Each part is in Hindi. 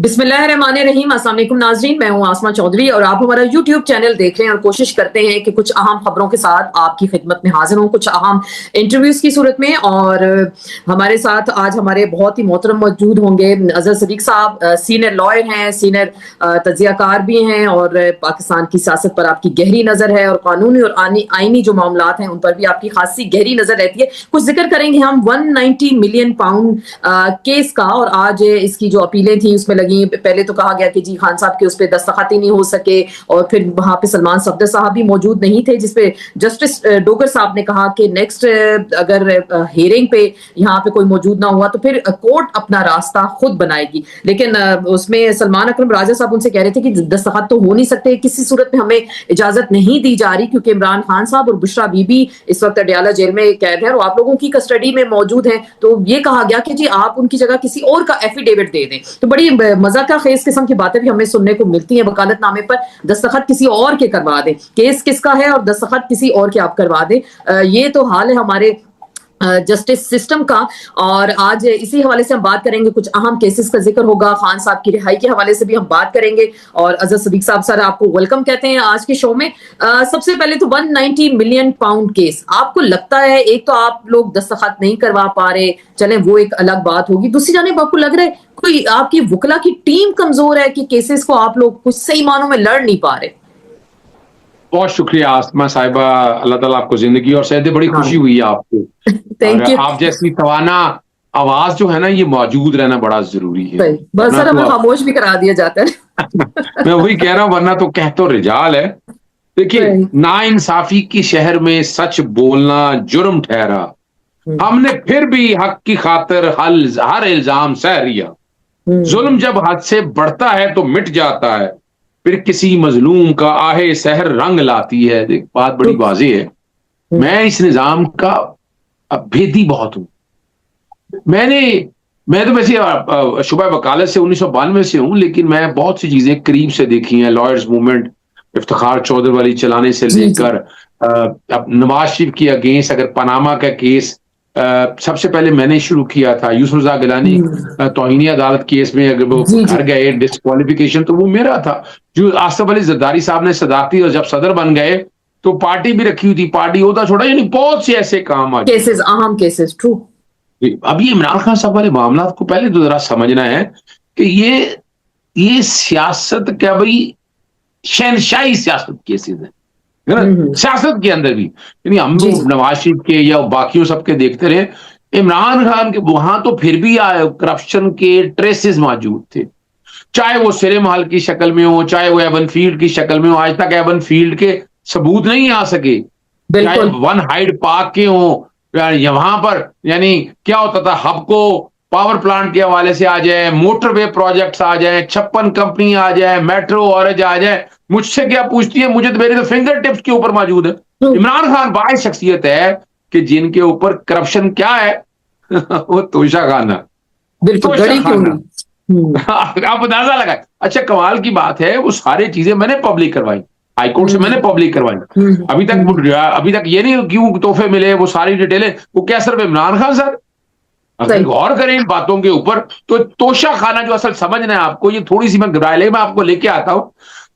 बिस्मिल्लाहिर्रहमानिर्रहीम। अस्सलाम वालेकुम नाज़रीन, मैं हूं आसमा चौधरी और आप हमारा यूट्यूब चैनल देख रहे हैं और कोशिश करते हैं कि कुछ अहम खबरों के साथ आपकी खिदमत में हाजिर हों, कुछ अहम इंटरव्यूज़ की सूरत में। और हमारे साथ आज हमारे बहुत ही मोहतरम मौजूद होंगे अज़हर सदीक साहब। सीनियर लॉयर हैं, सीनियर तज्ज़ियाकार भी हैं और पाकिस्तान की सियासत पर आपकी गहरी नज़र है और कानूनी और आइनी जो मामलात हैं उन पर भी आपकी खासी गहरी नज़र रहती है। कुछ जिक्र करेंगे हम 190 मिलियन पाउंड केस का, और आज इसकी जो अपीलें थी उसमें लगी। पहले तो कहा गया कि जी खान साहब के उस पर दस्तखत ही नहीं हो सके, और फिर वहां पे सलमान सफदर साहब भी मौजूद नहीं थे, जिसपे जस्टिस डोगर साहब ने कहा कि नेक्स्ट अगर हियरिंग पे यहाँ पे कोई मौजूद ना हुआ तो फिर कोर्ट अपना रास्ता खुद बनाएगी। लेकिन उसमें सलमान अकरम राजा साहब उनसे कह रहे थे कि दस्तखत तो हो नहीं सकते, किसी सूरत में हमें इजाजत नहीं दी जा रही, क्योंकि इमरान खान साहब और बुशरा बीबी इस वक्त अडयाला जेल में कैद है और आप लोगों की कस्टडी में मौजूद हैं। तो ये कहा गया कि जी आप उनकी जगह किसी और का एफिडेविट दे दें। तो बड़ी मजा का खेज किस्म की बातें भी हमें सुनने को मिलती हैं। वकालतनामे पर दस्तखत किसी और के करवा दें, केस किसका है और दस्तखत किसी और के आप करवा दें। ये तो हाल है हमारे जस्टिस सिस्टम का। और आज इसी हवाले से हम बात करेंगे, कुछ अहम केसेस का जिक्र होगा, खान साहब की रिहाई के हवाले से भी हम बात करेंगे। और अज़हर सदीक साहब सर, आपको वेलकम कहते हैं आज के शो में। सबसे पहले तो 190 मिलियन पाउंड केस, आपको लगता है, एक तो आप लोग दस्तखत नहीं करवा पा रहे, चले वो एक अलग बात होगी, दूसरी जानिब आपको लग रहा है कोई आपकी वकला की टीम कमजोर है कि केसेस को आप लोग कुछ सही मानों में लड़ नहीं पा रहे? बहुत शुक्रिया आसमा साहिबा, अल्लाह ताला आपको जिंदगी और सेहत दे। बड़ी खुशी हुई है आपको। Thank you. आप जैसी तवाना आवाज जो है ना, ये मौजूद रहना बड़ा जरूरी है। बस सर, हमें खामोश भी करा दिया जाता है। मैं वही कह रहा हूं, वरना तो कह तो रिजाल है। देखिए, नाइंसाफी की शहर में सच बोलना जुर्म ठहरा, हमने फिर भी हक की खातिर हर इल्जाम सह लिया। जुल्म जब हद से बढ़ता है तो मिट जाता है, फिर किसी मजलूम का आहे सहर रंग लाती है। देख, बात बड़ी वाज़ेह है। मैं इस निजाम का भेदी बहुत हूं। मैं तो वैसे शुबा वकालत से 1992 से हूं, लेकिन मैं बहुत सी चीजें करीब से देखी हैं। लॉयर्स मूवमेंट इफ्तिखार चौधरी वाली चलाने से लेकर अब नवाज शरीफ की अगेंस्ट अगर पनामा का केस सबसे पहले मैंने शुरू किया था। यूसुफ रज़ा गिलानी तौहीनी अदालत केस में अगर वो घर गए डिस्क्वालिफिकेशन, तो वो मेरा था। जो आसिफ अली जरदारी साहब ने सदारती और जब सदर बन गए तो पार्टी भी रखी हुई थी, पार्टी होता छोड़ा, यानी बहुत से ऐसे काम आ केसेस, अहम केसेस। ट्रू। अब ये इमरान खान साहब वाले मामला को पहले तो जरा समझना है कि ये सियासत क्या भाई, शहनशाही सियासत केसेस है ना, सियासत के अंदर भी। यानी हम लोग नवाज शरीफ के या बाकियों सबके देखते रहे, इमरान खान के वहां तो फिर भी करप्शन के ट्रेसेस मौजूद थे, चाहे वो सिरे महल की शक्ल में हो, चाहे वो एवन फील्ड की शक्ल में हो। आज तक एवन फील्ड के सबूत नहीं आ सके, चाहे वन हाइड पार्क के हो, वहां पर यानी क्या होता था, हब को पावर प्लांट के हवाले से आ जाए, मोटरवे प्रोजेक्ट्स आ जाए, 56 कंपनी आ जाए, मेट्रो ऑरेंज आ जाए, मुझसे क्या पूछती है? मुझे तो मेरे तो फिंगर टिप्स के ऊपर मौजूद है। इमरान खान वाहिद शख्सियत है कि जिनके ऊपर करप्शन क्या है वो तोशा खाना, आप अंदाजा लगाए। अच्छा, कमाल की बात है, वो सारी चीजें मैंने पब्लिक करवाई, हाईकोर्ट से मैंने पब्लिक करवाई। अभी तक ये नहीं क्यों तोहफे मिले, वो सारी डिटेलें वो क्या सिर्फ इमरान खान सर? अगर गौर करें इन बातों के ऊपर तो तोशा खाना जो असल समझना है आपको, ये थोड़ी सी मैं ग्राइले में आपको लेके आता हूं।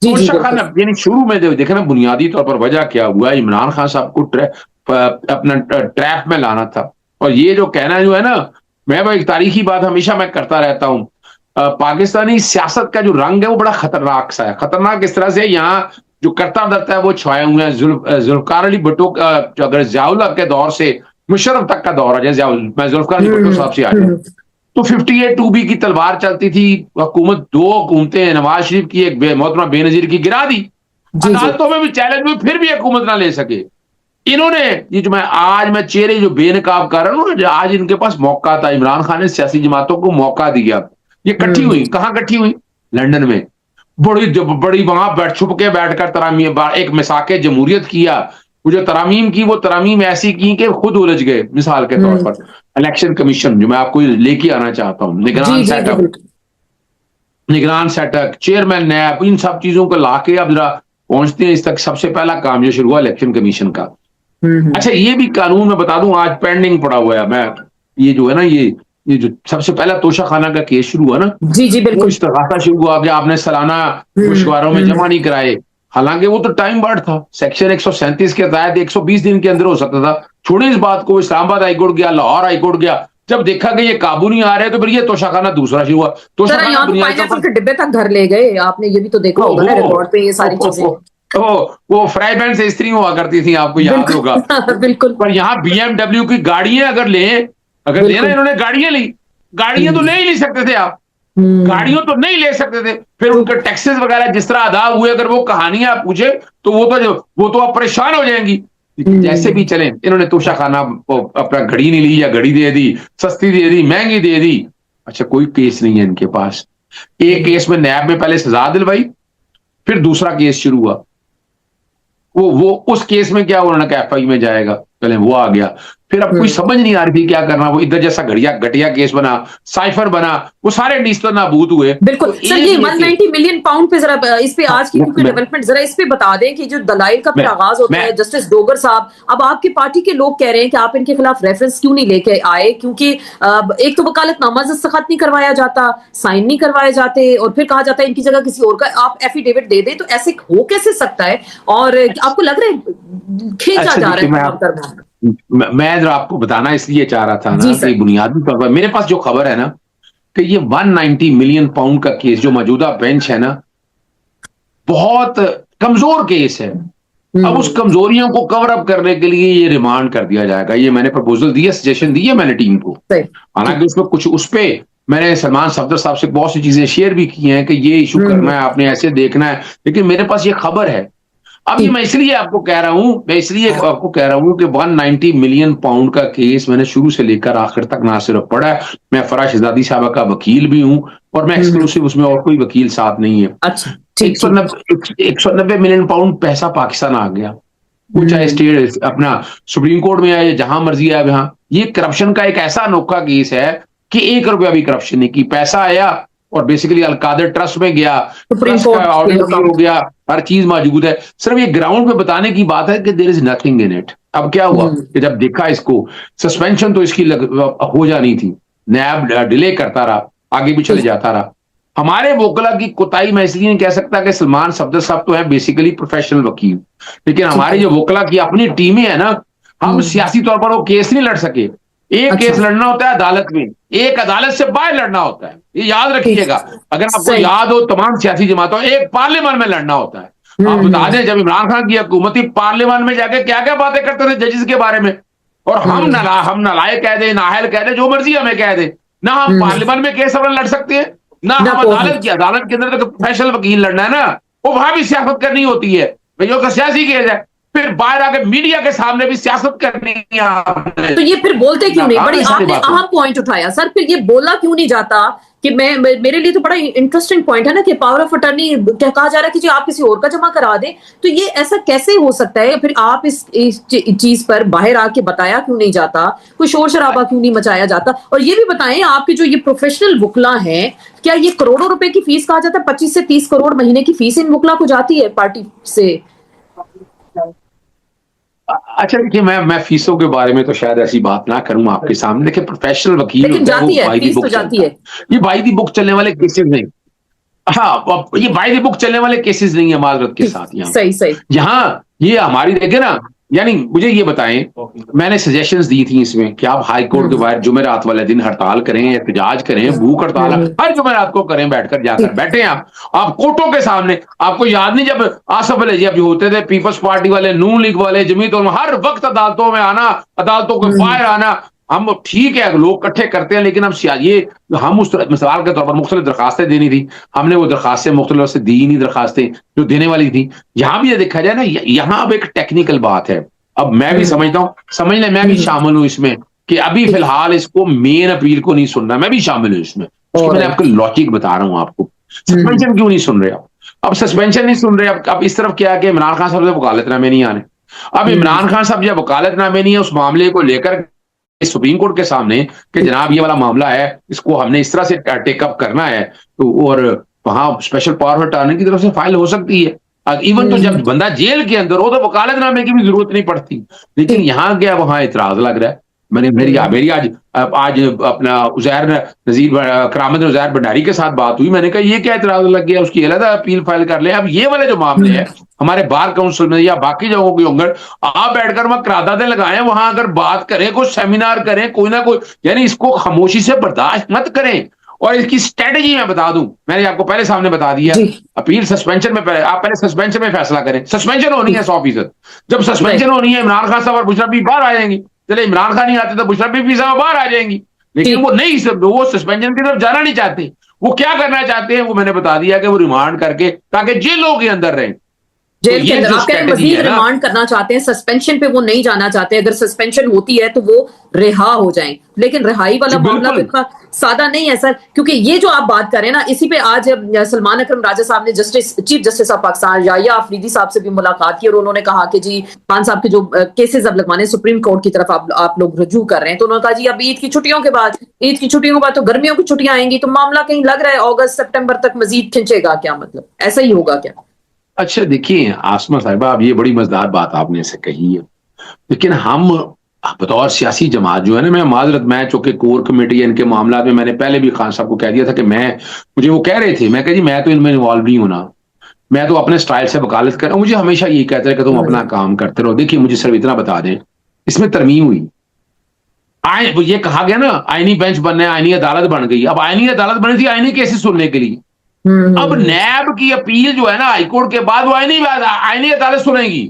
तोशा खाना यानी शुरू में देखना, बुनियादी तौर पर वजह क्या हुआ, इमरान खान साहब को अपना ट्रैप में लाना था। और ये जो कहना जो है ना, मैं भाई एक तारीखी बात हमेशा मैं करता रहता हूं, पाकिस्तानी सियासत का जो रंग है वो बड़ा खतरनाक सा है। खतरनाक इस तरह से, यहाँ जो करता धरता है वो छुआए हुए हैं। जुल्फकार अली भुट्टो अगर ज़ियाउल हक के दौर से मुशर्रफ तक का दौर है, मैं जुल्फकार अली भुट्टो साहब से आ जाऊं तो 58-2B की तलवार चलती थी। हुकूमत, दो हुकूमतें, नवाज शरीफ की एक मोहतरमा बेनजीर की, गिरा दी। अदालतों में भी चैलेंज हुई, फिर भी हुकूमत ना ले सके। इन्होंने ये जो मैं चेहरे जो बेनकाब कर रहा हूं, आज इनके पास मौका था। इमरान खान ने सियासी जमातों को मौका दिया, ये इकट्ठी हुई। कहां इकट्ठी हुई? लंदन में। बड़ी वहां छुप के बैठकर तरामीम, एक मिसाके जमहूरियत किया। वो जो तरामीम की, वो तरामीम ऐसी की कि खुद उलझ गए। मिसाल के तौर पर इलेक्शन कमीशन, जो मैं आपको लेके आना चाहता हूं, निगरान सेटअप, चेयरमैन नैब, इन सब चीजों को लाके अब जरा पहुंचते हैं इस तक। सबसे पहला काम जो शुरू हुआ इलेक्शन कमीशन का। अच्छा, ये भी कानून मैं बता दूं आज पेंडिंग पड़ा हुआ है। मैं ये जो है ना, ये ये जो सबसे पहला तोशाखाना का केस शुरू हुआ ना, जी जी वो बिल्कुल। इस्तगासा शुरू हुआ कि आपने सालाना गोशवारों में जमा नहीं कराए। हालांकि वो तो टाइम बार्ड था, सेक्शन 137 के तहत 120 दिन के अंदर हो सकता था। छोड़े इस बात को, इस्लामाबाद हाईकोर्ट गया, लाहौर हाईकोर्ट गया, जब देखा कि ये काबू नहीं आ रहे तो फिर ये तोशाखाना दूसरा शुरू हुआ। जरा तोशाखाना यहाँ तो बुनियादी तौर पाइनएप्पल पर के डिब्बे तक घर ले गए, आपने ये भी तो देखा होगा ना रिकॉर्ड पे ये सारी चीजें। वो फ्राई पैन से इस्त्री हुआ करती थी, आपको याद होगा। बिल्कुल बिल्कुल पर यहाँ BMW की गाड़ियां अगर लें, अगर लेना, बिल्कुल। इन्होंने गाड़ियां ली, गाड़ियां तो ले ही नहीं सकते थे आप, गाड़ियों तो नहीं ले सकते थे। फिर उनके टैक्सेस वगैरह जिस तरह अदा हुए, अगर वो कहानियां आप पूछे तो वो तो आप परेशान हो जाएंगी। जैसे भी चले, इन्होंने तोशाखाना अपना घड़ी नहीं ली, या घड़ी दे दी, सस्ती दे दी, महंगी दे दी। अच्छा, कोई केस नहीं है इनके पास। एक केस में नैब में पहले सजा दिलवाई, फिर दूसरा केस शुरू हुआ। वो उस केस में क्या उन्होंने कहा FI में जाएगा, पहले वो आ गया। फिर अब कोई समझ नहीं आ रही थी क्या करना। वो इधर जैसा घटिया केस बना, साइफर बना, वो सारे नीस्त नाबूद हुए। बिल्कुल। तो सर ये 190 मिलियन पाउंड पे जरा इस पे आज की क्योंकि डेवलपमेंट जरा इस पे बता दें कि जो दलाइल का फिर आगाज होता है, जस्टिस डोगर साहब, अब आपकी पार्टी के लोग कह रहे हैं कि आप इनके खिलाफ रेफरेंस क्यों नहीं लेके आए, क्योंकि एक तो वकालतनामा दस्तखत नहीं करवाया जाता, साइन नहीं करवाए जाते, और फिर कहा जाता है इनकी जगह किसी और का आप एफिडेविट दे दें। तो ऐसे हो कैसे सकता है? और आपको लग रहा है खींचा जा रहा है? मैं जरा आपको बताना इसलिए चाह रहा था ना कि बुनियादी तौर पर मेरे पास जो खबर है ना कि ये 190 मिलियन पाउंड का केस जो मौजूदा बेंच है ना, बहुत कमजोर केस है। अब उस कमजोरियों को कवर अप करने के लिए ये रिमांड कर दिया जाएगा। ये मैंने प्रपोजल दिया, सजेशन दी है मैंने टीम को। हालांकि उसमें कुछ, उस पे मैंने सलमान सफदर साहब से बहुत सी चीजें शेयर भी की हैं कि ये इशू करना है, आपने ऐसे देखना है, लेकिन मेरे पास ये खबर है। अब ये मैं इसलिए आपको कह रहा हूं कि 190 मिलियन पाउंड का केस मैंने शुरू से लेकर आखिर तक ना सिर्फ पढ़ा है, मैं फराज शहजादी साहब का वकील भी हूं, और मैं एक्सक्लूसिव, उसमें और कोई वकील साथ नहीं है। अच्छा, 190 मिलियन पाउंड पैसा पाकिस्तान आ गया, वो चाहे स्टेट अपना सुप्रीम कोर्ट में आए, जहां मर्जी आए वहां। ये करप्शन का एक ऐसा अनोखा केस है कि 1 रुपया भी करप्शन नहीं की, पैसा आया और बेसिकली अलकादर ट्रस्ट में गया, ट्रस्ट का ऑडिट हो गया, हर चीज मौजूद है। सिर्फ ये ग्राउंड पे बताने की बात है कि there is nothing in it. अब क्या हुआ कि जब देखा इसको, सस्पेंशन तो इसकी हो जानी थी, नैब डिले करता रहा, आगे भी चले जाता रहा। हमारे वोकला की कोताही मैं इसलिए नहीं कह सकता कि सलमान सफदर साहब तो है बेसिकली प्रोफेशनल वकील, लेकिन हमारी जो वोकला की अपनी टीमें है ना, हम सियासी तौर पर वो केस नहीं लड़ सके। एक केस लड़ना होता है अदालत में, एक अदालत से बाहर लड़ना होता है, ये याद रखिएगा। अगर आपको याद हो, तमाम सियासी जमातों, एक पार्लियामेंट में लड़ना होता है। आप बता दें, जब इमरान खान की हुकूमत थी, पार्लियामेंट में जाके क्या क्या बातें करते थे जजेस के बारे में, और हम नालायक कह दे, नाहल कह दे, जो मर्जी हमें कह दे, ना हम पार्लियामेंट में केस लड़ सकते हैं, ना हम अदालत के अंदर तो प्रोफेशनल वकील लड़ना है ना, वो वहां भी सियासत करनी होती है भैया का, सियासी केस है, फिर बाहर आके मीडिया के सामने भी सियासत करनी है। तो ये फिर बोलते क्यों नहीं? बड़ी आपने अहम पॉइंट उठाया सर, फिर ये बोला क्यों नहीं जाता कि मेरे लिए तो बड़ा इंटरेस्टिंग पॉइंट है ना कि पावर ऑफ अटर्नी कहा जा रहा है कि जी आप किसी और का जमा करा दें, तो ये ऐसा कैसे हो सकता है? फिर आप इस चीज पर बाहर आके बताया क्यों नहीं जाता, कोई शोर शराबा क्यों नहीं मचाया जाता? और ये भी बताएं, आपके जो ये प्रोफेशनल वुकला हैं, क्या ये करोड़ों रुपए की फीस कहा जाता है, 25 से 30 करोड़ महीने की फीस इन वुकला को जाती है पार्टी से? अच्छा देखिए, मैं फीसों के बारे में तो शायद ऐसी बात ना करूं आपके सामने। देखिए, प्रोफेशनल वकील लेकिन जाती है, फीस तो जाती है। ये बाय द बुक चलने वाले केसेस नहीं, हाँ, ये बाय द बुक चलने वाले केसेस नहीं है माजरत के साथ। यहाँ सही यहाँ ये हमारी देखे ना, यानी मुझे ये बताएं, मैंने सजेशंस दी थी इसमें कि आप हाई कोर्ट के बाहर जुमेरात वाले दिन हड़ताल करें, एहतजाज करें, भूख हड़ताल हर जुमेरात को करें, बैठकर जाकर बैठे आप कोर्टों के सामने। आपको याद नहीं जब आसफ अली जब होते थे, पीपल्स पार्टी वाले, नून लीग वाले, जमीयत उलमा, हर वक्त अदालतों में आना, अदालतों को बाहर आना। हम ठीक है, लोग इकट्ठे करते हैं, लेकिन अब ये हम उस मिसाल के तौर पर मुख्तलिफ दरखास्तें देनी थी, हमने वो दरखास्तें मुख्तलिफ से दी नहीं, दरखास्तें जो देने वाली थी। यहाँ भी ये देखा जाए ना, यहाँ अब एक टेक्निकल बात है। अब मैं भी समझता हूँ, समझ लें, मैं भी शामिल हूँ इसमें कि अभी फिलहाल इसको मेन अपील को नहीं सुन रहा, मैं भी शामिल हूँ इसमें। उसको मैंने आपको लॉजिक बता रहा हूँ आपको। सस्पेंशन क्यों नहीं सुन रहे आप? अब सस्पेंशन नहीं सुन रहे, अब इस तरफ क्या है कि इमरान खान साहब से वकालतनामे नहीं आने। अब इमरान खान साहब जब वकालतनामे नहीं है, उस मामले को लेकर सुप्रीम कोर्ट के सामने कि जनाब ये वाला मामला है, इसको हमने इस तरह से टेकअप करना है, तो और वहां स्पेशल पावर ऑफ अटॉर्नी की तरफ से फाइल हो सकती है। इवन तो जब बंदा जेल के अंदर हो तो वकालतनामे की भी जरूरत नहीं पड़ती। लेकिन यहाँ क्या, वहां इतराज लग रहा है। मेरी आज अपना उजैर नजीर करामत उजैर भंडारी के साथ बात हुई। मैंने कहा ये क्या इतराज लग गया, उसकी अलग अपील फाइल कर ले। अब ये वाले जो मामले हैं हमारे बार काउंसिल में या बाकी जगहों के होंगे, आप बैठकर वहां करारदादें लगाएं, वहां अगर बात करें, कुछ सेमिनार करें, कोई ना कोई, यानी इसको खामोशी से बर्दाश्त मत करें। और इसकी स्ट्रेटेजी मैं बता दूं, मैंने आपको पहले सामने बता दिया, अपील सस्पेंशन में आप पहले सस्पेंशन में फैसला करें। सस्पेंशन होनी है 100%। जब सस्पेंशन होनी है, इमरान खान साहब और बुशरा बीबी बाहर आ जाएंगी। चले इमरान खान नहीं आते तो बुशरा बीबी साहब बाहर आ जाएंगी, लेकिन वो नहीं, वो सस्पेंशन की तरफ जाना नहीं चाहते। वो क्या करना चाहते हैं वो मैंने बता दिया कि वो रिमांड करके ताकि जेलों के अंदर रहें। जेल के अंदर आप कह रहे हैं मजीद रिमांड करना चाहते हैं, सस्पेंशन पे वो नहीं जाना चाहते। अगर सस्पेंशन होती है तो वो रिहा हो जाएं, लेकिन रिहाई वाला मामला तो इतना सादा नहीं है सर, क्योंकि ये जो आप बात कर रहे हैं ना, इसी पे आज सलमान अकरम राजा साहब ने chief justice of Pakistan Yahya Afridi साहब से भी मुलाकात की और उन्होंने कहा कि जी खान साहब के जो केसेस अब लगवाने सुप्रीम कोर्ट की तरफ आप लोग रुजू कर रहे हैं, तो उन्होंने कहा जी अब ईद की छुट्टियों के बाद तो गर्मियों की छुट्टियां आएंगी, तो मामला कहीं लग रहा है अगस्त सितंबर तक मजीद खिंचेगा क्या? मतलब ऐसा ही होगा क्या? अच्छा देखिए आसमा साहिबा, अब ये बड़ी मजेदार बात आपने ऐसे कही है, लेकिन हम बतौर सियासी जमात जो है ना, मैं चूंकि कोर कमेटी है इनके मामला में, मैंने पहले भी खान साहब को कह दिया था कि मुझे वो कह रहे थे, मैं कह जी मैं तो इनमें इन्वॉल्व नहीं होना, मैं तो अपने स्टाइल से वकालत कर रहा हूँ। मुझे हमेशा यही कहते हैं कि तुम अपना काम करते रहो। देखिए मुझे सिर्फ इतना बता दें, इसमें तरमीम हुई, ये कहा गया ना आईनी बेंच बनना है, आईनी अदालत बन गई। अब आईनी अदालत बनी थी आईनी केसेस सुनने के लिए, अब नैब की अपील जो है ना हाईकोर्ट के बाद, वो आईनी अदालत सुनेगी।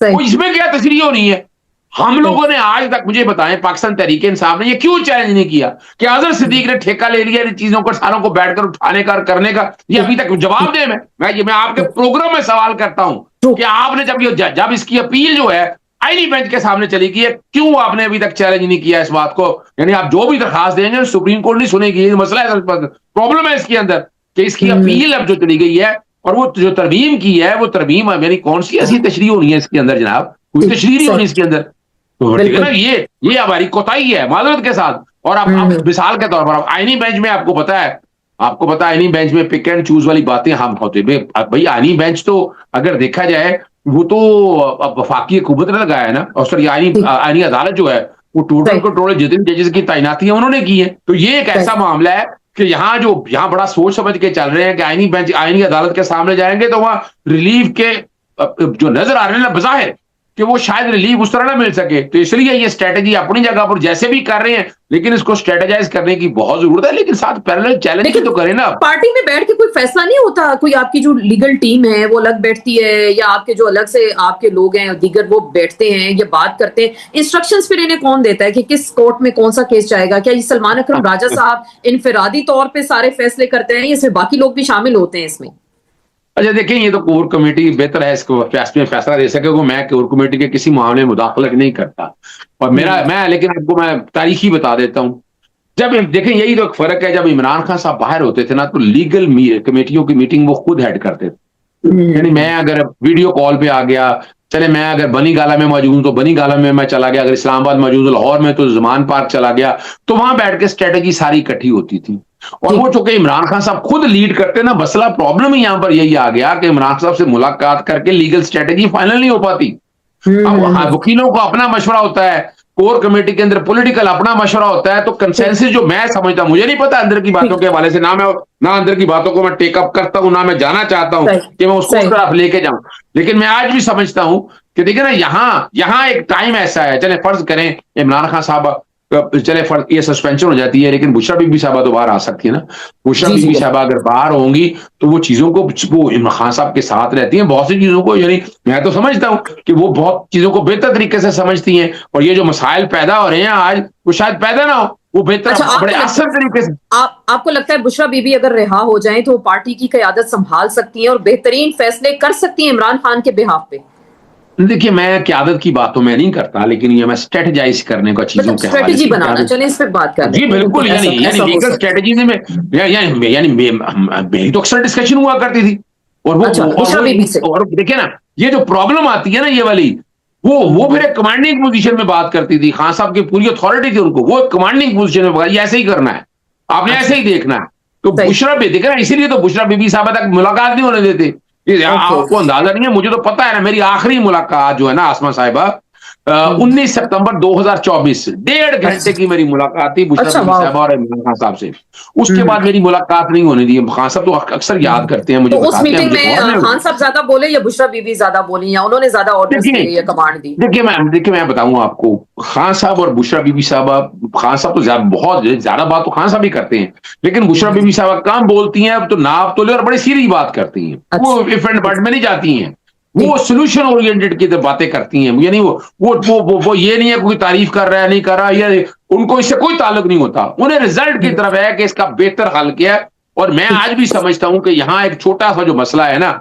तो इसमें क्या तशरीह होनी है? हम लोगों ने आज तक, मुझे बताएं, पाकिस्तान तहरीक इंसाफ ने ये क्यों चैलेंज नहीं किया कि आजम सिद्दीक ने ठेका ले लिया इन चीजों को, सारों को बैठकर उठाने का, करने का? ये अभी तक जवाब दे। मैं आपके प्रोग्राम में सवाल करता हूं कि आपने जब इसकी अपील जो है आईनी बेंच के सामने चली गई है, क्यों आपने अभी तक चैलेंज नहीं किया इस बात को? यानी आप जो भी दरखास्त देंगे सुप्रीम कोर्ट नहीं सुनेगी, ये मसला है, प्रॉब्लम है इसके अंदर कि इसकी अपील अब जो चली गई है और वो जो तरमीम की है, वो तरमीम यानी कौन सी ऐसी तशरीह होनी है इसके अंदर जनाब? कोई तशरीह नहीं होनी इसके अंदर। तो ठीक है ना, ये हमारी कोताही है माजरत के साथ। और आप मिसाल के तौर पर आईनी बेंच में आपको पता है आईनी बेंच में पिक एंड चूज वाली बातें हम होते भाई। आईनी बेंच तो अगर देखा जाए वो तो वफाकी हुकूमत ने लगाया है ना, और सर आईनी अदालत जो है वो टोटल जितने जजेस की तैनाती है उन्होंने की है। तो ये एक ऐसा मामला है कि यहाँ बड़ा सोच समझ के चल रहे हैं कि आईनी अदालत के सामने जाएंगे तो वहां रिलीफ के जो नजर आ रहे हैं ना बज़ाहिर कि वो शायद रिलीफ उस तरह ना मिल सके। तो इसलिए ये स्ट्रेटेजी अपनी जगह पर जैसे भी कर रहे हैं, लेकिन इसको स्ट्रेटेजाइज करने की बहुत जरूरत है, लेकिन साथ पैरेलल चैलेंज तो करें ना। पार्टी में बैठ के कोई फैसला नहीं होता? कोई आपकी जो लीगल टीम है वो अलग बैठती है, या आपके जो अलग से आपके लोग हैं दीगर वो बैठते हैं, ये बात करते हैं? इंस्ट्रक्शंस फिर इन्हें कौन देता है कि किस कोर्ट में कौन सा केस जाएगा? क्या ये सलमान अकरम राजा साहब इनफिरादी तौर पर सारे फैसले करते हैं या सिर्फ बाकी लोग भी शामिल होते हैं इसमें? अच्छा देखिए, ये तो कोर कमेटी बेहतर है इसको फैसला दे सके। मैं कोर कमेटी के किसी मामले में मुदाखलत नहीं करता। और लेकिन आपको मैं तारीख ही बता देता हूं। जब देखें, यही तो एक फर्क है, जब इमरान खान साहब बाहर होते थे ना तो लीगल कमेटियों की मीटिंग वो खुद हेड करते थे। यानी मैं अगर वीडियो कॉल पे आ गया, चले मैं अगर बनी गाला में मौजूद हूं तो बनी गाला में मैं चला गया, अगर इस्लामाबाद मौजूद हूं लाहौर में तो जमान पार्क चला गया, तो वहां बैठ के स्ट्रेटेजी सारी इकट्ठी होती थी। और वो चूंकि इमरान खान साहब खुद लीड करते ना, मसला प्रॉब्लम ही यहां पर यही आ गया कि इमरान साहब से मुलाकात करके लीगल स्ट्रेटेजी फाइनल नहीं हो पाती। अब वकीलों को अपना मशवरा होता है, कोर कमेटी के अंदर पॉलिटिकल अपना मशवरा होता है, तो कंसेंसस जो मैं समझता हूं, मुझे नहीं पता अंदर की बातों के हवाले से, ना अंदर की बातों को मैं टेकअप करता हूं, ना मैं जाना चाहता हूं कि मैं उसको उस तरफ लेके जाऊं, लेकिन मैं आज भी समझता हूं कि देखिए ना, यहां एक टाइम ऐसा है, चले फर्ज करें इमरान खान साहब चले ये सस्पेंशन हो जाती है, लेकिन बुशरा बीबी साहबा तो बाहर आ सकती है ना। बुशरा बीबी साहबा अगर बाहर होंगी तो वो चीजों को, वो इमरान खान साहब के साथ रहती हैं बहुत सी चीजों को, यानी मैं तो समझता हूं कि वो बहुत चीजों को बेहतर तरीके से समझती हैं, और ये जो मसाइल पैदा हो रहे हैं आज, वो शायद पैदा ना हो, वो बेहतर बड़े असर तरीके से। आपको लगता है बुशरा बीबी अगर रिहा हो जाए तो पार्टी की क़यादत संभाल सकती है और बेहतरीन फैसले कर सकती है इमरान खान के बिहाफ पे? देखिए, मैं क़यादत की बातों में नहीं करता, लेकिन ये मैं स्ट्रेटेजाइज करने का चीजों के स्ट्रेटेजी बनाना, चलें इस पर बात करते हैं। जी बिल्कुल, यानी लीगल स्ट्रेटेजी में मेरी तो अक्सर डिस्कशन हुआ करती थी। और वो और देखिए ना, ये जो प्रॉब्लम आती है ना ये वाली, वो फिर एक कमांडिंग पोजीशन में बात करती थी। खान साहब की पूरी अथॉरिटी थी उनको, वो कमांडिंग पोजीशन में ऐसे ही करना है, आपने ऐसे ही देखना है। तो बुशरा भी देखा ना, इसीलिए तो बुशरा बीबी साहब तक मुलाकात नहीं होने देते। आपको अंदाजा नहीं है, मुझे तो पता है ना, मेरी आखिरी मुलाकात जो है ना आसमा साहिबा, हम्म। 19 सितंबर 2024, 1.5 घंटे की मेरी मुलाकात थी बुशरा अच्छा, बीबी वाह। साहबा और इमरान खान साहब से। उसके हम्म। बाद मेरी मुलाकात नहीं होने दी। खान साहब तो अक्सर याद करते हैं, मुझे तो उस बताते हैं, मीटिंग मुझे में गौर नहीं खान होती। साहब ज्यादा बोले या बुशरा बीबी ज्यादा बोली, या उन्होंने ज्यादा ऑर्डर्स देखिए दिए या कमांड दी? देखिए मैं बताऊं आपको, खान साहब और बुशरा बीबी साहबा, खान साहब तो बहुत ज्यादा बात तो खान साहब ही करते हैं, लेकिन बुशरा बीबी साहबा काम बोलती हैं तो नाप तोले और बड़ी सीरियस बात करती हैं। वो अच्छा। इफ एंड बट में नहीं जाती हैं। जी। वो सोल्यूशन ओरिएंटेड की बातें करती हैं। ये नहीं वो ये नहीं है कोई तारीफ कर रहा है नहीं कर रहा, ये उनको इससे कोई ताल्लुक नहीं होता। उन्हें रिजल्ट की तरफ है कि इसका बेहतर हल किया है। और मैं ठीक। आज भी समझता हूं कि यहां एक छोटा सा जो मसला है ना,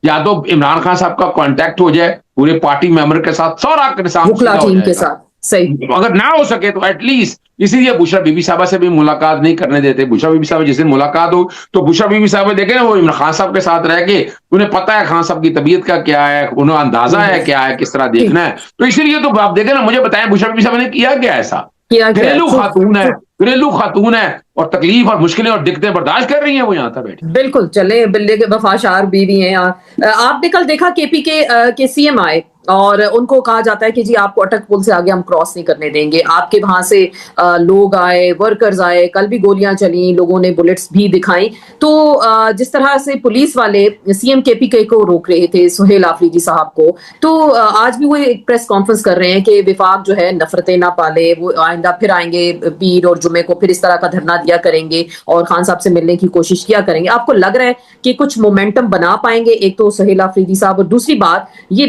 या तो इमरान खान साहब का कांटेक्ट हो जाए पूरे पार्टी मेंबर के साथ, सारा निजाम वुकला सीधा हो टीम के जाएगा। साथ। सही। अगर ना हो सके तो एटलीस्ट, इसीलिए बुशरा बीबी साहबा से भी मुलाकात नहीं करने देते। बुशरा बीबी साहबा जिस दिन मुलाकात हो तो बुशरा बीबी साहबा देखे ना, वो इमरान खान साहब के साथ रह के उन्हें पता है खान साहब की तबीयत का क्या है, उन्हें अंदाजा है क्या है, किस तरह ठीक। देखना है। तो इसीलिए तो आप देखें ना, मुझे बताएं बुशरा बीबी साहबा ने किया क्या ऐसा? किया क्या है? घरेलू खातून है, घरेलू खातून है, और तकलीफ और मुश्किलें और दिक्कतें बर्दाश्त कर रही हैं वो यहां तक बैठी। बिल्कुल, चले बिल्ले के वफाशार बीवी हैं। आपने कल देखा केपी के सीएम आए और उनको कहा जाता है कि जी आपको अटक पुल से आगे हम क्रॉस नहीं करने देंगे। आपके वहां से लोग आए, वर्कर्स आए, कल भी गोलियां चली, लोगों ने बुलेट्स भी दिखाई। तो जिस तरह से पुलिस वाले सीएम केपी के को रोक रहे थे, सुहेल आफरीदी साहब को, तो आज भी वो एक प्रेस कॉन्फ्रेंस कर रहे हैं कि विफाक जो है नफरतें ना पाले, वो आइंदा फिर आएंगे पीर और जुमे को फिर इस तरह का धरना दिया करेंगे और खान साहब से मिलने की कोशिश किया करेंगे। आपको लग रहा है कि कुछ मोमेंटम बना पाएंगे? एक तो सुहेल आफरीदी साहब, और दूसरी बात ये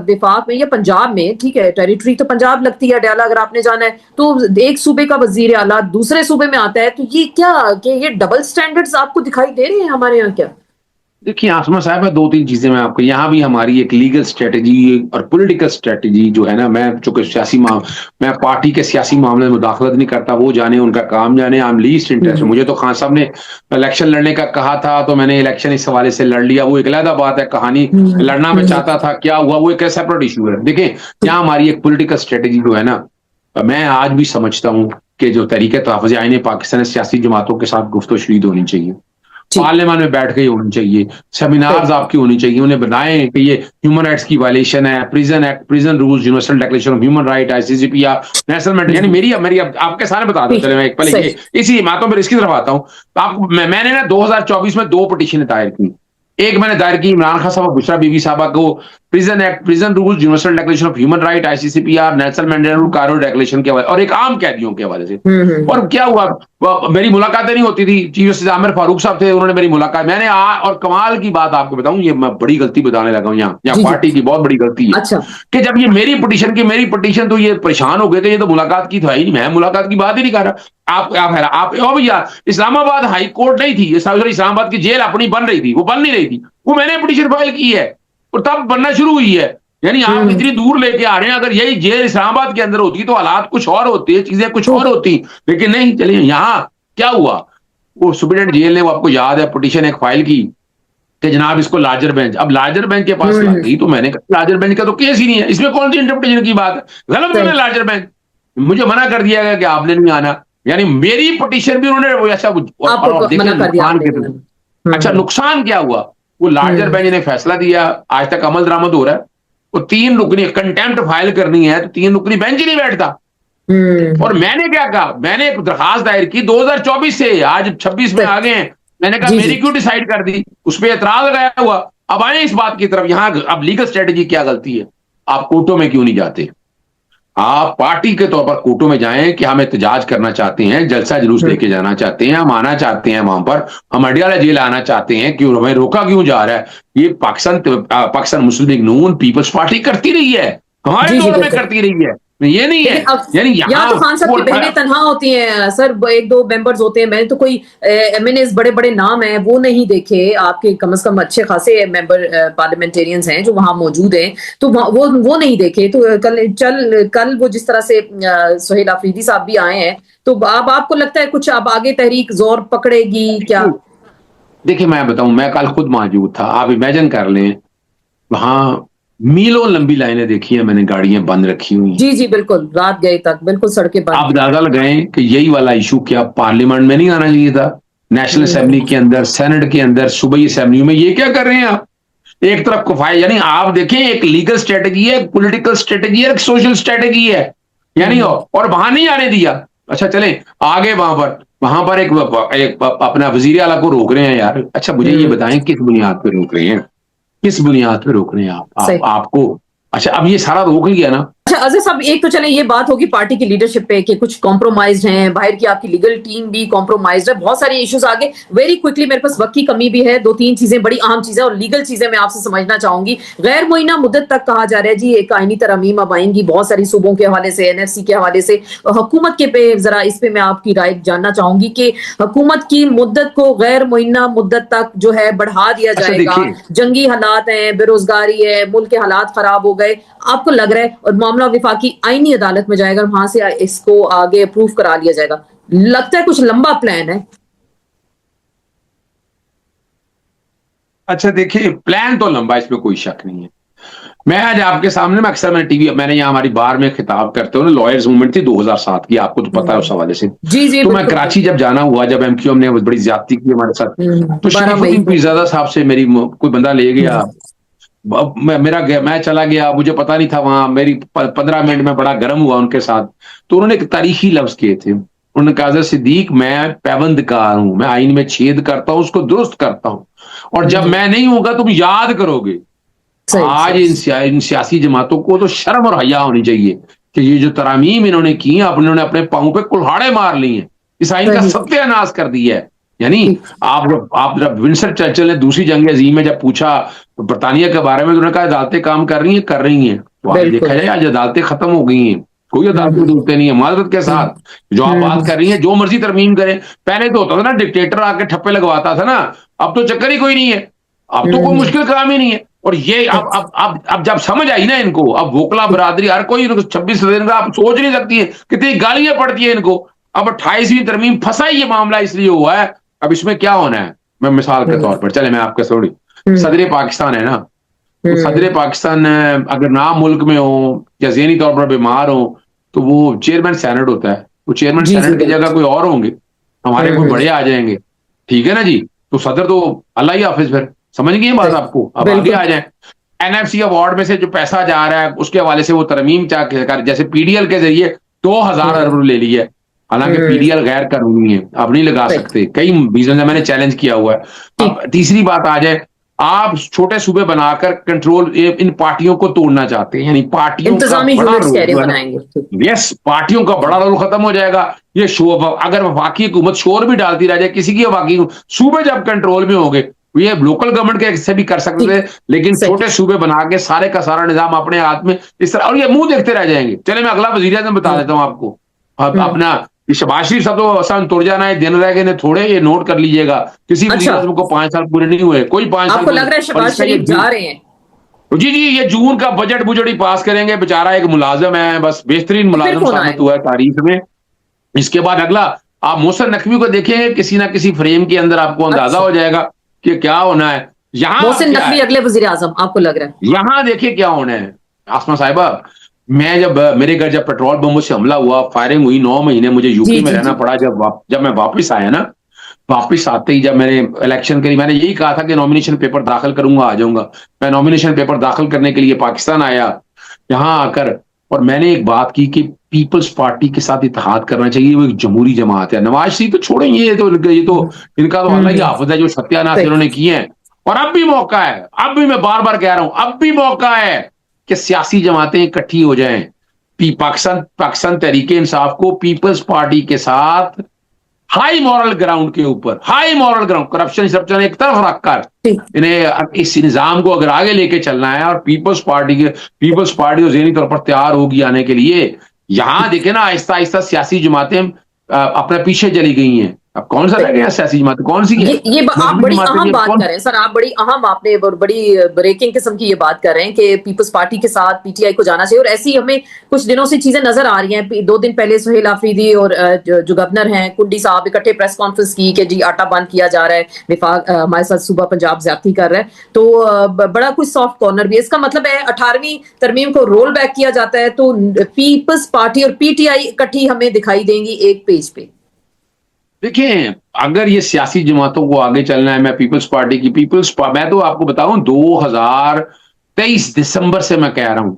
विफाक में या पंजाब में, ठीक है टेरिटरी तो पंजाब लगती है, अडयाला अगर आपने जाना है तो एक सूबे का वजीर आला दूसरे सूबे में आता है, तो ये क्या कि ये डबल स्टैंडर्ड्स आपको दिखाई दे रहे हैं हमारे यहाँ क्या? देखिए आसमा साहब है, 2-3 चीजें मैं आपको, यहाँ भी हमारी एक लीगल स्ट्रेटेजी और पॉलिटिकल स्ट्रेटेजी जो है ना, मैं चूंकि मैं पार्टी के सियासी मामले में मुदाखलत नहीं करता, वो जाने, उनका काम जाने, आई एम लीस्ट इंटरेस्ट। मुझे तो खान साहब ने इलेक्शन लड़ने का कहा था तो मैंने इलेक्शन इस हवाले से लड़ लिया, वो एक अलग बात है कहानी। लड़ना मैं चाहता था, क्या हुआ वो एक सेपरेट इशू है। देखिए यहाँ हमारी एक पॉलिटिकल स्ट्रेटेजी जो है ना, मैं आज भी समझता हूँ कि जो तरीके तहफ़्फ़ुज़ आईन पाकिस्तान सियासी जमातों के साथ गुफ्तगू शरीद होनी चाहिए, पार्लियामेंट में बैठ के होनी चाहिए, सेमिनार्स आपकी होनी चाहिए, उन्हें बताएं कि ये ह्यूमन राइट्स की वायलेशन है, prison act, prison rules, universal declaration of human right, ICCP या नेशनल मेंटल, यानी मेरी आपके सामने बता दो। चले मैं एक पहले ये इसी बातों पर इसकी तरफ आता हूँ। तो आपको मैंने ना 2024 में 2 पिटीशन दायर की। एक मैंने दायर की इमरान खान साहब और बुशरा बीबी साहबा को prison act, prison rules, universal declaration of human right, ICCPR, national mental corridor declaration के हवाले, और एक आम कैदियों के हवाले से। और क्या हुआ, मेरी मुलाकातें नहीं होती थी। चीफ जस्टिस आमिर फारूक साहब थे, उन्होंने मेरी मुलाकात, मैंने और कमाल की बात आपको बताऊं, ये मैं बड़ी गलती बताने लगा हूं यहाँ पार्टी की बहुत बड़ी गलती है। अच्छा। कि जब ये मेरी पिटीशन तो ये परेशान हो गए थे, ये तो मुलाकात की तो है ही नहीं, मैं मुलाकात की बात ही नहीं कर रहा। आप भैया, इस्लामाबाद हाई कोर्ट नहीं थी, इस्लामाबाद की जेल अपनी बन रही थी, वो बन नहीं रही थी, वो मैंने पिटीशन फाइल की है और तब बनना शुरू हुई है। यानी आप इतनी दूर लेके आ रहे हैं, अगर यही जेल इस्लामाबाद के अंदर होती तो हालात कुछ और होते हैं, चीजें कुछ और होती, लेकिन नहीं। चलिए यहाँ क्या हुआ, वो सुप्रीडेंट जेल ने, वो आपको याद है, पिटीशन एक फाइल की कि जनाब इसको लार्जर बेंच, अब लार्जर बेंच के पास ला गई, तो मैंने कहा लार्जर बेंच का तो केस ही नहीं है, इसमें कौन सी इंटरप्रिटेशन की बात है, गलत है लार्जर बेंच। मुझे मना कर दिया गया कि आपने नहीं आना, यानी मेरी पिटीशन भी उन्होंने ऐसा अच्छा नुकसान क्या हुआ, वो लार्जर बेंच ने फैसला दिया, आज तक अमल दरामद हो रहा है। वो 3 रुकनी कंटेम्प्ट फाइल करनी है तो 3 रुकनी बेंच ही नहीं बैठता। और मैंने क्या कहा, मैंने एक दरखास्त दायर की 2024 से, आज 26 में आ गए हैं, मैंने कहा मेरी क्यों डिसाइड कर दी, उस पर एतराज लगाया हुआ। अब आए इस बात की तरफ, यहां अब लीगल स्ट्रेटेजी क्या गलती है, आप कोर्टों में क्यों नहीं जाते? आप पार्टी के तौर पर कोर्टों में जाएं कि हम एहतजाज करना चाहते हैं, जलसा जुलूस लेके जाना चाहते हैं, हम आना चाहते हैं वहां पर, हम अडयाला जेल आना चाहते हैं, क्यों हमें रोका क्यों जा रहा है? ये पाकिस्तान मुस्लिम लीग नून पीपल्स पार्टी करती रही है, हमारे दौर में करती रही है, ये नहीं है। यानी यहाँ तो खान साहब की बहनें तनहा होती हैं सर, 1-2 मेंबर्स होते हैं, मैंने तो कोई एमएनएस बड़े बड़े नाम हैं वो नहीं देखे, आपके कम से कम अच्छे खासे मेंबर पार्लियामेंटेरियंस हैं जो वहां मौजूद हैं, तो वो नहीं देखे। तो कल वो जिस तरह से सुहेल आफरीदी साहब भी आए हैं, तो अब आपको लगता है कुछ अब आगे तहरीक जोर पकड़ेगी क्या? देखिए मैं बताऊं, मैं कल खुद मौजूद था, आप इमेजिन कर लें, वहां मीलों लंबी लाइनें देखी है मैंने, गाड़ियां बंद रखी हुई। जी जी बिल्कुल, रात गए तक बिल्कुल सड़कें बंद। आप अंदाजा लगाएं कि यही वाला इशू क्या पार्लियामेंट में नहीं आना चाहिए था, नेशनल असेंबली के अंदर, सेनेट के अंदर, सूबाई असेंबली में, ये क्या कर रहे हैं आप? एक तरफ कुफाई, यानी आप देखें एक लीगल स्ट्रेटेजी है, एक पॉलिटिकल स्ट्रेटेजी है, एक सोशल स्ट्रेटेजी है, यानी और वहां नहीं आने दिया। अच्छा चलें आगे, वहां पर एक अपना वजीर आला को रोक रहे हैं यार। अच्छा मुझे ये बताएं किस बुनियाद पे रोक रहे हैं, किस बुनियाद पे रोक रहे हैं आपको? अच्छा अब ये सारा रोक लिया ना। अच्छा अजहर साहब, एक तो चले ये बात होगी पार्टी की लीडरशिप पे कि कुछ कॉम्प्रोमाइज हैं, बाहर की आपकी लीगल टीम भी कॉम्प्रोमाइज है, बहुत सारे इश्यूज आगे। वेरी क्विकली, मेरे पास वक्त की कमी भी है, 2-3 चीजें बड़ी अहम चीजें और लीगल चीजें मैं आपसे समझना चाहूंगी। गैर मुइना मुद्दत तक कहा जा रहा है जी, एक आईनी तरमीम अब आएंगी बहुत सारी सूबों के हवाले से, एनएफसी के हवाले से, हुकूमत के पे जरा इस पे मैं आपकी राय जानना चाहूंगी कि हुकूमत की मुद्दत को गैर मुइना मुद्दत तक जो है बढ़ा दिया जाएगा। जंगी हालात है, बेरोजगारी है, मुल्क के हालात खराब हो गए, आपको लग रहा है और मामला विफाकी आईनी अदालत में जाएगा, वहां से इसको आगे अप्रूव करा लिया जाएगा? लगता है कुछ लंबा प्लान है। अच्छा देखिए, प्लान तो लंबा, इसमें कोई शक नहीं है। मैं आज आपके सामने, मैं अक्सर मैंने यहाँ हमारी बार में खिताब करते हो ना, लॉयर्स मूवमेंट थी 2007 की, आपको तो पता है उस हवाले से। जी तो मैं कराची जब जाना हुआ, जब एमक्यूएम ने बड़ी ज्यादती की हमारे साथ, तो शरीफुद्दीन पीरजादा साहब से मेरी कोई बंदा ले गया, मैं चला गया, मुझे पता नहीं था वहां, मेरी 15 मिनट में बड़ा गर्म हुआ उनके साथ। तो उन्होंने एक तारीखी लफ्ज किए थे, उन्होंने कहा था सिद्दीक मैं पैबंदकार हूं, मैं आइन में छेद करता हूं, उसको दुरुस्त करता हूं, और जब मैं नहीं होगा तुम याद करोगे। आज इन सियासी जमातों को तो शर्म और हया होनी चाहिए कि ये जो तरामीम इन्होंने की हैं, उन्होंने अपने पांव पे कुल्हाड़े मार ली हैं, इस आइन का सत्यानाश कर दिया है। यानी आप जब विंस्टन चर्चिल ने दूसरी जंग अजीम में जब पूछा बरतानिया के बारे में, तो उन्होंने कहा अदालतें काम कर रही हैं। तो आज देखा जाए, आज अदालतें खत्म हो गई हैं, कोई अदालतें ढूंढते नहीं है, माजरत के साथ जो आप बात कर रही हैं, जो मर्जी तरमीम करें। पहले तो होता था ना, डिक्टेटर आके ठप्पे लगवाता था ना, अब तो चक्कर ही कोई नहीं है, अब तो कोई मुश्किल काम ही नहीं है। और ये अब जब समझ आई ना इनको, अब वोकला बरादरी हर कोई 26 दिन का आप सोच नहीं सकती है कितनी गालियां पड़ती है इनको। अब 28वीं तरमीम फंसा ही ये मामला इसलिए हुआ है। अब इसमें क्या होना है, मैं मिसाल के तौर पर, चले मैं आपके थोड़ी, सदर पाकिस्तान है ना, तो सदर पाकिस्तान अगर ना मुल्क में हो या ज़हनी तौर पर बीमार हो, तो वो चेयरमैन सेनेट होता है, वो चेयरमैन सेनेट की जगह कोई और होंगे, हमारे कोई बड़े आ जाएंगे, ठीक है ना जी। तो सदर तो अल्लाह ही हाफिज, फिर समझ गए बात आपको। अब आगे आ जाए, एनएफसी अवार्ड में से जो पैसा जा रहा है उसके हवाले से वो तरमीम जैसे पीडीएल के जरिए 2000 अरब ले ली है, हालांकि पीडीएल गैर कानूनी है, आप नहीं लगा सकते, कई रीजन से मैंने चैलेंज किया हुआ है। अब तीसरी बात आ जाए, आप छोटे सूबे बनाकर कंट्रोल इन पार्टियों को तोड़ना चाहते हैं, यानी पार्टियों का बड़ा रोल, यस, पार्टियों का बड़ा रोल खत्म हो जाएगा। ये शोर, अगर वफाकी हुकूमत शोर भी डालती रह जाए, किसी की वफाकी सूबे जब कंट्रोल में होंगे, ये लोकल गवर्नमेंट के से भी कर सकते थे, लेकिन छोटे सूबे बना के सारे का सारा निजाम अपने हाथ में इस तरह, और ये मुंह देखते रह जाएंगे। चले मैं अगला वजीर आज़म बता देता हूं आपको, अपना शहबाज शरीफ साहब तो आसान तुर जाना है, दिन रह गए थोड़े, ये नोट कर लीजिएगा, किसी वजीर आज़म को 5 साल पूरे नहीं हुए, कोई 5 साल। आपको लग रहा है शहबाज शरीफ जा रहे हैं? जी ये जून का बजट ही पास करेंगे, बेचारा एक मुलाजिम है, बस बेहतरीन मुलाजिम साबित हुआ है तारीख में। इसके बाद अगला आप मोहसिन नकवी को देखेंगे, किसी ना किसी फ्रेम के अंदर आपको अंदाजा हो जाएगा कि क्या होना है। यहाँ मोहसिन नकवी अगले वजीर आज़म आपको लग रहा है? यहाँ देखिए क्या होना है आसमा साहिबा, मेरे घर जब पेट्रोल बमों से हमला हुआ, फायरिंग हुई, 9 महीने मुझे यूपी में रहना पड़ा। जब मैं वापस आया ना, वापस आते ही जब मैंने इलेक्शन करी, मैंने यही कहा था कि नॉमिनेशन पेपर दाखिल करूंगा, आ जाऊंगा। मैं नॉमिनेशन पेपर दाखिल करने के लिए पाकिस्तान आया, यहां आकर, और मैंने एक बात की कि पीपल्स पार्टी के साथ इत्तेहाद करना चाहिए, वो एक जमहूरी जमात है। नवाज शरीफ तो छोड़ेंगे, ये तो इनका तो अल्लाह ही हाफिज है, जो सत्यानाश इन्होंने किए हैं। और अब भी मौका है, अब भी मैं बार बार कह रहा हूं, अब भी मौका है कि सियासी जमातें इकट्ठी हो जाएं, पाकिस्तान तहरीके इंसाफ को पीपल्स पार्टी के साथ हाई मॉरल ग्राउंड के ऊपर, हाई मॉरल ग्राउंड, करप्शन एक तरफ रखकर इन्हें इस निजाम को अगर आगे लेके चलना है, और पीपल्स पार्टी तो ज़हनी तौर पर तैयार होगी आने के लिए। यहां देखे ना, आहिस्ता आहिस्ता सियासी जमातें अपने पीछे चली गई हैं। अब कौन सा रह गया सियासी जमात, कौन सी है? ये आप बड़ी अहम बात कर रहे हैं सर, आप बड़ी अहम, आपने बड़ी ब्रेकिंग किस्म की ये बात कर रहे हैं कि पीपल्स पार्टी के साथ पीटीआई को जाना चाहिए। और ऐसी हमें कुछ दिनों से चीजें नजर आ रही हैं। 2 दिन पहले सुहेल आफरीदी और जो गवर्नर हैं कुंडी साहब इकट्ठे प्रेस कॉन्फ्रेंस की कि जी आटा बंद किया जा रहा है, विफाक हमारे साथ सूबा पंजाब ज्यादती कर रहा है, तो बड़ा कुछ सॉफ्ट कॉर्नर भी है। इसका मतलब है 18वीं तरमीम को रोल बैक किया जाता है, तो पीपल्स पार्टी और पीटीआई इकट्ठी हमें दिखाई देंगी एक पेज पे। देखिए, अगर ये सियासी जमातों को आगे चलना है, मैं पीपल्स पार्टी की मैं तो आपको बताऊं 2023 दिसंबर से मैं कह रहा हूं,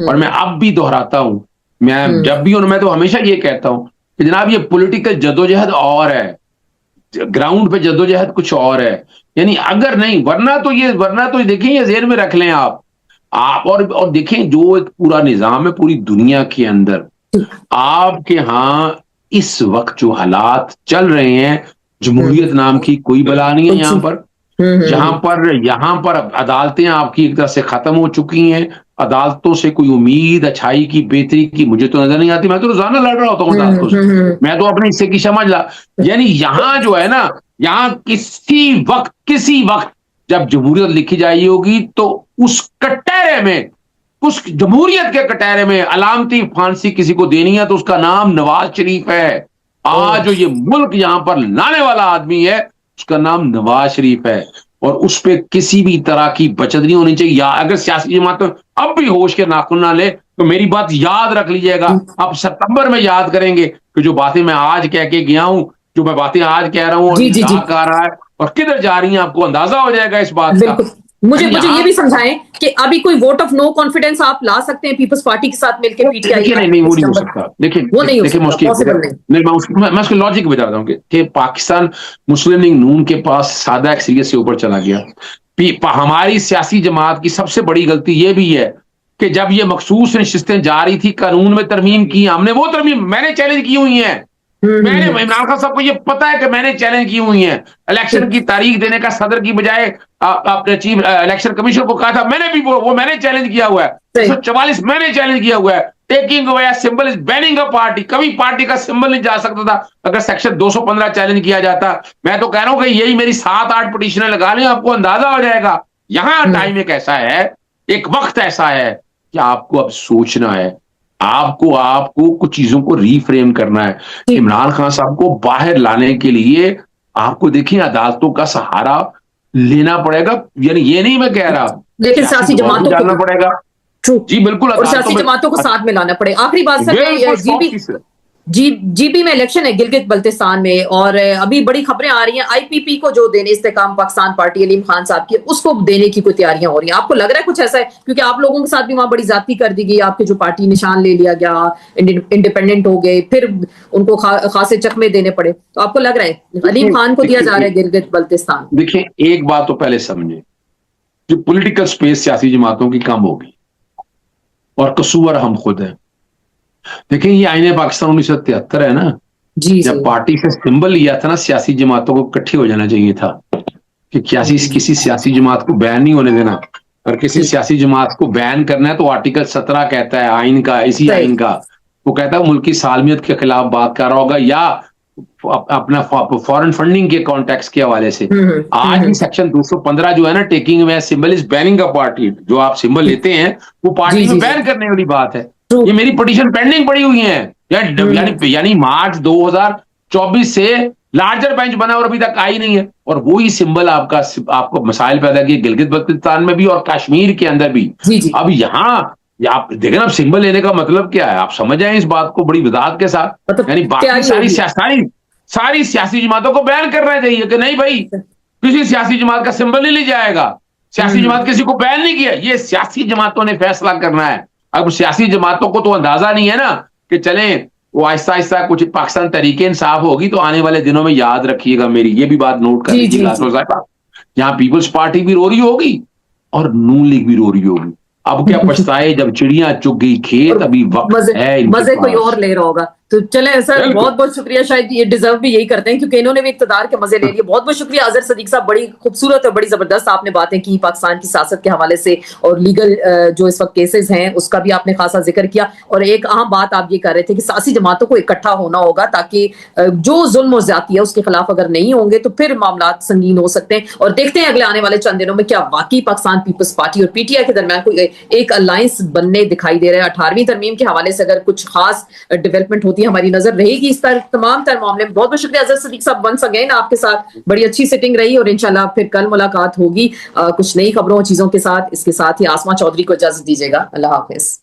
और मैं अब भी दोहराता हूं, मैं जब भी मैं तो हमेशा ये कहता हूं कि जनाब ये पॉलिटिकल जद्दोजहद और है, ग्राउंड पे जद्दोजहद कुछ और है। यानी अगर नहीं, वरना तो देखिए, ये जेहन में रख लें आप और देखें, जो एक पूरा निजाम है पूरी दुनिया के अंदर, आपके यहां इस वक्त जो हालात चल रहे हैं, जमहूरियत नाम की कोई बला नहीं है यहाँ पर। यहाँ पर अदालतें आपकी एक तरह से खत्म हो चुकी हैं। अदालतों से कोई उम्मीद अच्छाई की, बेहतरी की मुझे तो नजर नहीं आती। मैं तो रोजाना लड़ रहा होता हूँ अदालतों से, मैं तो अपने हिस्से की समझ ला। यानी यहाँ जो है ना, यहाँ किसी वक्त जब जमहूरियत लिखी जाई होगी तो उस कटहरे में, उस जमहूरियत के कटहरे में अलामती फांसी किसी को देनी है तो उसका नाम नवाज शरीफ है। आज जो ये मुल्क यहां पर लाने वाला आदमी है उसका नाम नवाज शरीफ है, और उस पर किसी भी तरह की बचत नहीं होनी चाहिए। या अगर सियासी जमात अब भी होश के नाखून ना ले तो मेरी बात याद रख लीजिएगा, अब सितंबर में याद करेंगे कि जो बातें मैं आज कह के गया हूं, जो मैं बातें आज कह रहा हूं और आ रहा है और किधर जा रही है, आपको अंदाजा हो जाएगा इस बात का। मुझे ये भी समझाएं कि अभी कोई वोट ऑफ नो कॉन्फिडेंस आप ला सकते हैं पीपल्स पार्टी के साथ मिलकर पीटीआई? नहीं, वो नहीं हो सकता। देखिए, मैं उसके लॉजिक बता रहा हूँ कि पाकिस्तान मुस्लिम लीग नून के पास सादा अक्सरियत से ऊपर चला गया। हमारी सियासी जमात की सबसे बड़ी गलती यह भी है कि जब ये मखसूस नशिस्तें जारी थी, कानून में तरमीम की, हमने वो तरमीम मैंने चैलेंज की हुई है। मैंने इमरान खान साहब को ये पता है कि मैंने चैलेंज की हुई है। इलेक्शन की तारीख देने का सदर की बजाय आपने चीफ इलेक्शन कमीशन को कहा था, मैंने भी वो मैंने चैलेंज किया हुआ है। 144 मैंने चैलेंज किया हुआ है। Taking away symbol is banning a party, कभी पार्टी का सिंबल नहीं जा सकता था अगर सेक्शन 215 चैलेंज किया जाता। मैं तो कह रहा हूं कि यही मेरी 7-8 पिटीशनें लगा लें, आपको अंदाजा हो जाएगा। यहां टाइम एक ऐसा है, एक वक्त ऐसा है कि आपको अब सोचना है, आपको कुछ चीजों को रीफ्रेम करना है। इमरान खान साहब को बाहर लाने के लिए आपको देखिए अदालतों का सहारा लेना पड़ेगा। यानी ये नहीं मैं कह रहा, लेकिन सियासी जमातों को जानना पड़ेगा। जी बिल्कुल, और सियासी जमातों को साथ में लाना पड़ेगा। आखिरी बात सर, जीबी में इलेक्शन है गिलगित बल्तिस्तान में, और अभी बड़ी खबरें आ रही हैं आईपीपी को जो देने इस्तेकाम पाकिस्तान पार्टी अलीम खान साहब की, उसको देने की कोई तैयारियां हो रही हैं। आपको लग रहा है कुछ ऐसा है? क्योंकि आप लोगों के साथ भी वहां बड़ी ज्यादती कर दी गई, आपके जो पार्टी निशान ले लिया गया, इंडिपेंडेंट हो गए, फिर उनको खासे चकमे देने पड़े। तो आपको लग रहा है अलीम खान को दिया जा रहा है गिलगित बल्तिस्तान? देखिए, एक बात तो पहले समझे, जो पॉलिटिकल स्पेस सियासी जमातों की कम होगी और कसूर हम खुद हैं। देखिए, ये आईने पाकिस्तान 1973 है ना, जब पार्टी से सिंबल लिया था ना, सियासी जमातों को इकट्ठे हो जाना चाहिए था कि किसी सियासी जमात को बैन नहीं होने देना। और किसी सियासी जमात को बैन करना है तो आर्टिकल 17 कहता है आइन का, इसी आइन का, वो कहता है मुल्क की सालमियत के खिलाफ बात कर रहा होगा या अपना फॉरेन फंडिंग के कॉन्टेक्स्ट के हवाले से। आज भी सेक्शन 215 जो है ना, taking away symbol is banning a party, जो आप सिंबल लेते हैं वो पार्टी में बैन करने वाली बात है। ये मेरी पिटीशन पेंडिंग पड़ी हुई है, यानी मार्च 2024 से लार्जर बेंच बना और अभी तक आई नहीं है। और वही सिंबल आपको मसाइल पैदा किए गिलगित बल्तिस्तान में भी और कश्मीर के अंदर भी। अब यहाँ आप देखें ना, सिंबल लेने का मतलब क्या है, आप समझ आए इस बात को बड़ी वजाहत के साथ। यानी बाकी सारी सियासी जमातों को बैन करना चाहिए कि नहीं भाई, किसी सियासी जमात का सिंबल नहीं लिया जाएगा। सियासी जमात किसी को बैन नहीं किया, ये सियासी जमातों ने फैसला करना है। अब सियासी जमातों को तो अंदाजा नहीं है ना कि चलें वो आहिस्ता आहिस्ता कुछ पाकिस्तान तरीके इंसाफ होगी तो आने वाले दिनों में याद रखिएगा, मेरी ये भी बात नोट कर लीजिएगा। यहाँ पीपल्स पार्टी भी रो रही होगी और नून लीग भी रो रही होगी। अब क्या पछताए जब चिड़िया चुग गई खेत, अभी वक्त है, मजे कोई और ले रहा होगा। तो चले सर, बहुत बहुत शुक्रिया। शायद ये डिजर्व भी यही करते हैं क्योंकि इन्होंने भी इक्तदार के मजे ले लिए। बहुत बहुत शुक्रिया अजहर सदीक साहब, बड़ी खूबसूरत और बड़ी जबरदस्त आपने बातें की पाकिस्तान की सियासत के हवाले से और लीगल जो इस वक्त केसेस हैं उसका भी आपने खासा जिक्र किया। और एक अहम बात आप ये कर रहे थे कि सियासी जमातों को इकट्ठा होना होगा ताकि जो जुल्म और ज्यादती है उसके खिलाफ अगर नहीं होंगे तो फिर मामला संगीन हो सकते हैं। और देखते हैं अगले आने वाले चंद दिनों में क्या वाकई पाकिस्तान पीपल्स पार्टी और पीटीआई के दरमियान कोई एक अलायंस बनने दिखाई दे रहा है। 18वीं तरमीम के हवाले से अगर कुछ खास डेवलपमेंट होती है हमारी नजर रहेगी इस तमाम तर मामले में। बहुत बहुत शुक्रिया अजहर सदीक साहब, वंस अगेन आपके साथ बड़ी अच्छी सिटिंग रही और इंशाल्लाह फिर कल मुलाकात होगी कुछ नई खबरों चीजों के साथ। इसके साथ ही आसमा चौधरी को इजाजत दीजिएगा। अल्लाह हाफिज।